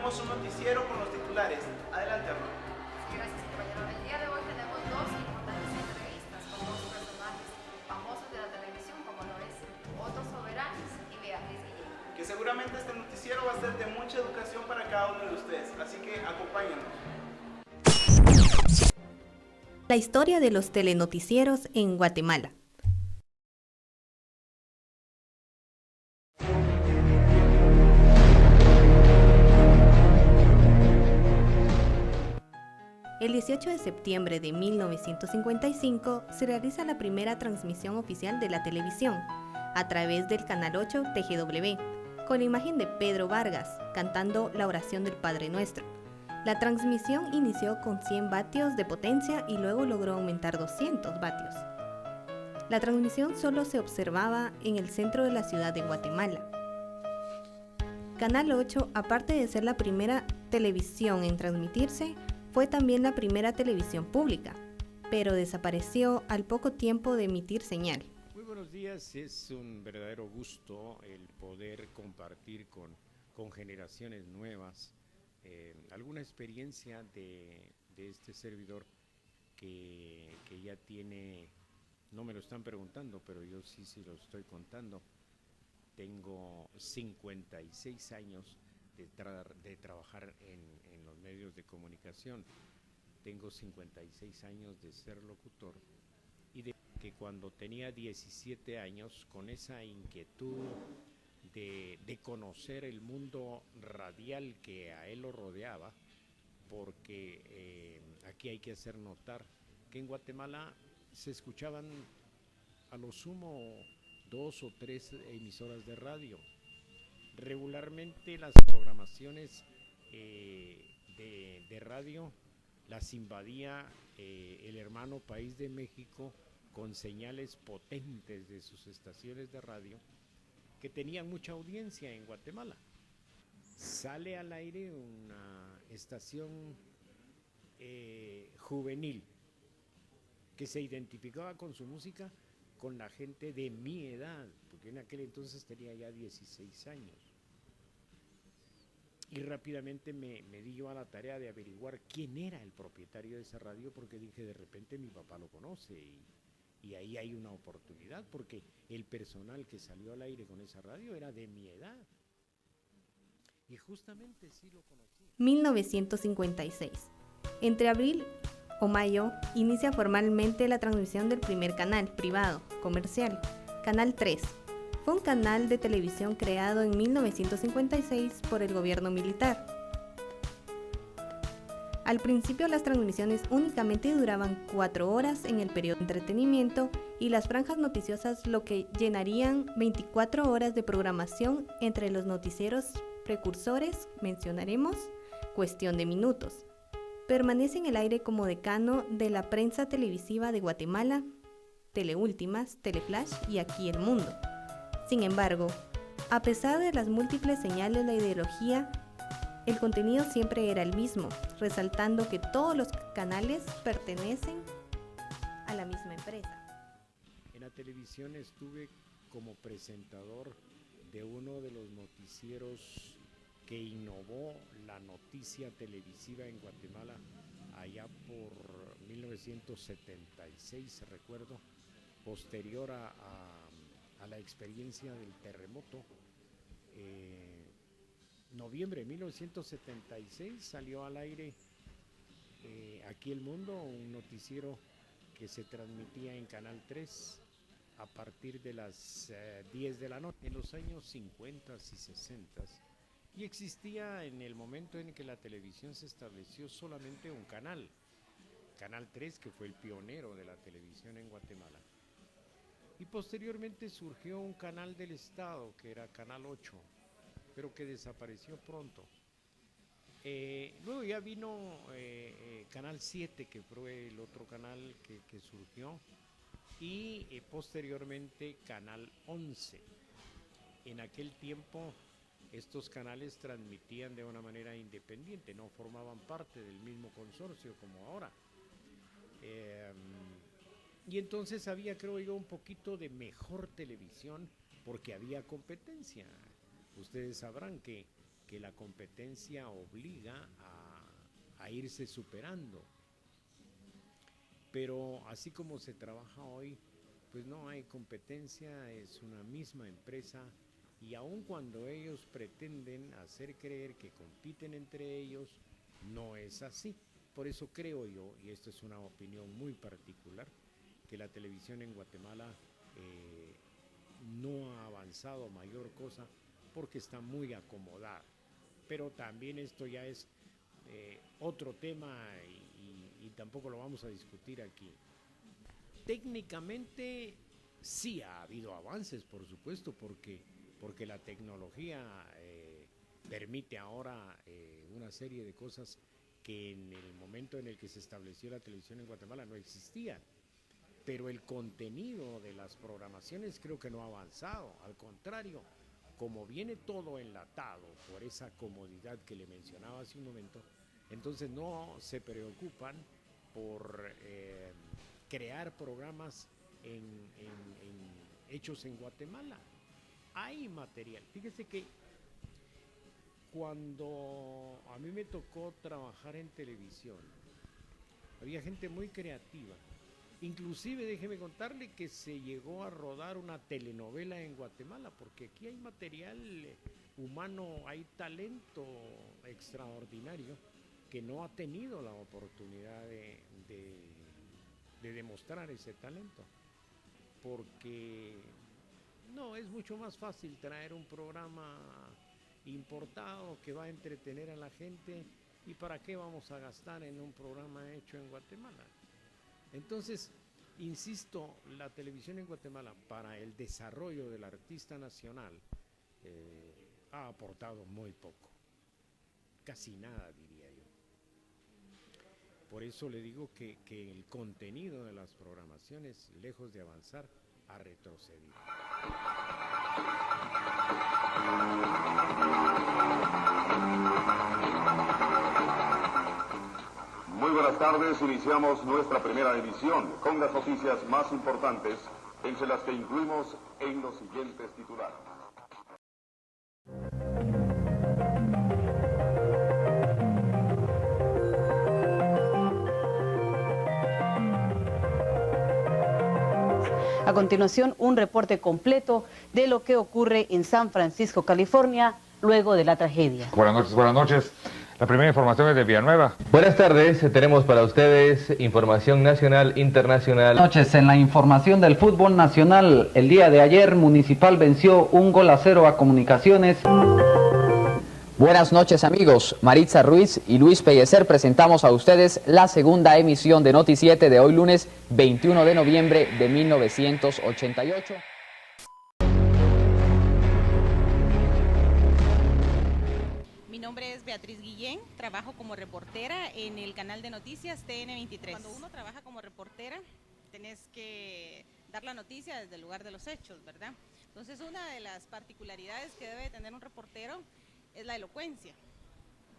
tenemos un noticiero con los titulares. Adelante, Arno. Gracias, caballero. El día de hoy tenemos dos importantes entrevistas con dos personajes famosos de la televisión, como lo es Otto Soberanes y Beatriz Guillén. Que seguramente este noticiero va a ser de mucha educación para cada uno de ustedes, así que acompáñenos. La historia de los telenoticieros en Guatemala. El 18 de septiembre de 1955 se realiza la primera transmisión oficial de la televisión, a través del Canal 8 TGW, con la imagen de Pedro Vargas, cantando la oración del Padre Nuestro. La transmisión inició con 100 vatios de potencia y luego logró aumentar 200 vatios. La transmisión solo se observaba en el centro de la ciudad de Guatemala. Canal 8, aparte de ser la primera televisión en transmitirse, fue también la primera televisión pública, pero desapareció al poco tiempo de emitir señal. Muy buenos días, es un verdadero gusto el poder compartir con generaciones nuevas alguna experiencia de este servidor que ya tiene, no me lo están preguntando, pero yo sí lo estoy contando. Tengo 56 años de trabajar en los medios de comunicación. Tengo 56 años de ser locutor y de que cuando tenía 17 años, con esa inquietud de conocer el mundo radial que a él lo rodeaba, porque aquí hay que hacer notar que en Guatemala se escuchaban a lo sumo 2 o 3 emisoras de radio. Regularmente las programaciones de radio las invadía el hermano país de México con señales potentes de sus estaciones de radio que tenían mucha audiencia en Guatemala. Sale al aire una estación juvenil que se identificaba con su música con la gente de mi edad, porque en aquel entonces tenía ya 16 años. Y rápidamente me di yo a la tarea de averiguar quién era el propietario de esa radio, porque dije, de repente mi papá lo conoce y ahí hay una oportunidad, porque el personal que salió al aire con esa radio era de mi edad. Y justamente sí lo conocí. 1956. Entre abril o mayo inicia formalmente la transmisión del primer canal privado, comercial, Canal 3. Fue un canal de televisión creado en 1956 por el gobierno militar. Al principio las transmisiones únicamente duraban 4 horas en el periodo de entretenimiento y las franjas noticiosas lo que llenarían 24 horas de programación entre los noticieros precursores, mencionaremos, Cuestión de Minutos. Permanece en el aire como decano de la prensa televisiva de Guatemala, Teleúltimas, Teleflash y Aquí el Mundo. Sin embargo, a pesar de las múltiples señales de la ideología, el contenido siempre era el mismo, resaltando que todos los canales pertenecen a la misma empresa. En la televisión estuve como presentador de uno de los noticieros que innovó la noticia televisiva en Guatemala allá por 1976, recuerdo, posterior a la experiencia del terremoto. Noviembre de 1976 salió al aire Aquí el Mundo, un noticiero que se transmitía en Canal 3 a partir de las 10 de la noche, en los años 50 y 60. Y existía en el momento en que la televisión se estableció solamente un canal, Canal 3, que fue el pionero de la televisión en Guatemala. Y posteriormente surgió un canal del Estado, que era Canal 8, pero que desapareció pronto. Luego ya vino Canal 7, que fue el otro canal que surgió, y posteriormente Canal 11. En aquel tiempo estos canales transmitían de una manera independiente, no formaban parte del mismo consorcio como ahora. Y entonces había, creo yo, un poquito de mejor televisión porque había competencia. Ustedes sabrán que que la competencia obliga a irse superando. Pero así como se trabaja hoy, pues no hay competencia, es una misma empresa, y aun cuando ellos pretenden hacer creer que compiten entre ellos, no es así. Por eso creo yo, y esto es una opinión muy particular, que la televisión en Guatemala no ha avanzado mayor cosa porque está muy acomodada. Pero también esto ya es otro tema y tampoco lo vamos a discutir aquí. Técnicamente sí ha habido avances, por supuesto, porque la tecnología permite ahora una serie de cosas que en el momento en el que se estableció la televisión en Guatemala no existían. Pero el contenido de las programaciones creo que no ha avanzado, al contrario, como viene todo enlatado por esa comodidad que le mencionaba hace un momento, entonces no se preocupan por crear programas hechos en Guatemala. Hay material. Fíjese que cuando a mí me tocó trabajar en televisión, había gente muy creativa. Inclusive, déjeme contarle que se llegó a rodar una telenovela en Guatemala, porque aquí hay material humano, hay talento extraordinario que no ha tenido la oportunidad de demostrar ese talento. Porque no, es mucho más fácil traer un programa importado que va a entretener a la gente, y ¿para qué vamos a gastar en un programa hecho en Guatemala? Entonces, insisto, la televisión en Guatemala para el desarrollo del artista nacional ha aportado muy poco, casi nada diría yo. Por eso le digo que el contenido de las programaciones, lejos de avanzar, ha retrocedido. Muy buenas tardes, iniciamos nuestra primera edición con las noticias más importantes, entre las que incluimos en los siguientes titulares. A continuación, un reporte completo de lo que ocurre en San Francisco, California, luego de la tragedia. Buenas noches, buenas noches. La primera información es de Villanueva. Buenas tardes, tenemos para ustedes información nacional, internacional. Buenas noches, en la información del fútbol nacional, el día de ayer Municipal venció 1-0 a Comunicaciones. Buenas noches amigos, Maritza Ruiz y Luis Pellecer presentamos a ustedes la segunda emisión de Noti 7 de hoy lunes 21 de noviembre de 1988. Mi nombre es Beatriz Guillén, trabajo como reportera en el canal de noticias TN23. Cuando uno trabaja como reportera, tenés que dar la noticia desde el lugar de los hechos, ¿verdad? Entonces una de las particularidades que debe tener un reportero es la elocuencia.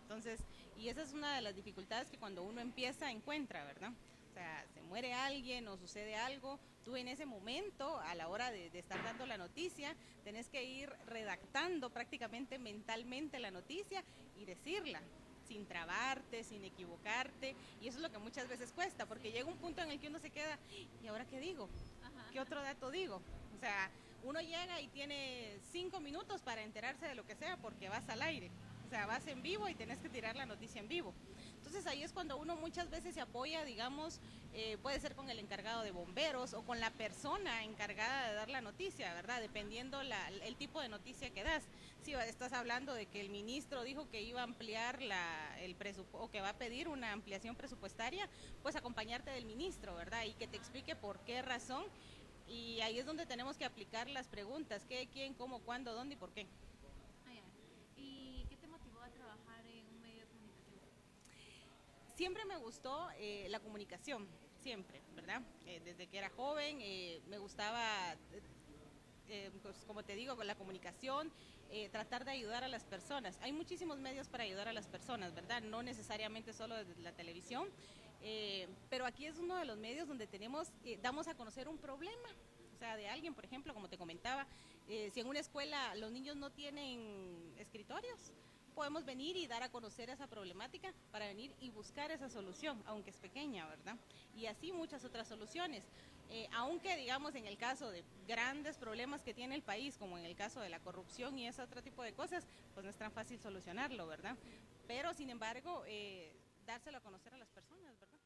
Entonces, y esa es una de las dificultades que cuando uno empieza encuentra, ¿verdad? O sea, se muere alguien o sucede algo, tú en ese momento, a la hora de estar dando la noticia, tenés que ir redactando prácticamente mentalmente la noticia y decirla, sin trabarte, sin equivocarte, y eso es lo que muchas veces cuesta, porque llega un punto en el que uno se queda, ¿y ahora qué digo? ¿Qué otro dato digo? O sea, uno llega y tiene 5 minutos para enterarse de lo que sea porque vas al aire, o sea, vas en vivo y tenés que tirar la noticia en vivo. Entonces ahí es cuando uno muchas veces se apoya, digamos, puede ser con el encargado de bomberos o con la persona encargada de dar la noticia, ¿verdad? Dependiendo el tipo de noticia que das. Si estás hablando de que el ministro dijo que iba a ampliar el presupuesto o que va a pedir una ampliación presupuestaria, pues acompañarte del ministro, ¿verdad? Y que te explique por qué razón. Y ahí es donde tenemos que aplicar las preguntas, qué, quién, cómo, cuándo, dónde y por qué. ¿Y qué te motivó a trabajar en un medio de comunicación? Siempre me gustó la comunicación, siempre, ¿verdad? Desde que era joven me gustaba, pues, como te digo, con la comunicación, tratar de ayudar a las personas. Hay muchísimos medios para ayudar a las personas, ¿verdad? No necesariamente solo desde la televisión. Pero aquí es uno de los medios donde damos a conocer un problema, o sea, de alguien, por ejemplo, como te comentaba, si en una escuela los niños no tienen escritorios, podemos venir y dar a conocer esa problemática para venir y buscar esa solución, aunque es pequeña, ¿verdad? Y así muchas otras soluciones. Aunque, digamos, en el caso de grandes problemas que tiene el país, como en el caso de la corrupción y ese otro tipo de cosas, pues no es tan fácil solucionarlo, ¿verdad? Pero, sin embargo, dárselo a conocer a las personas, ¿verdad?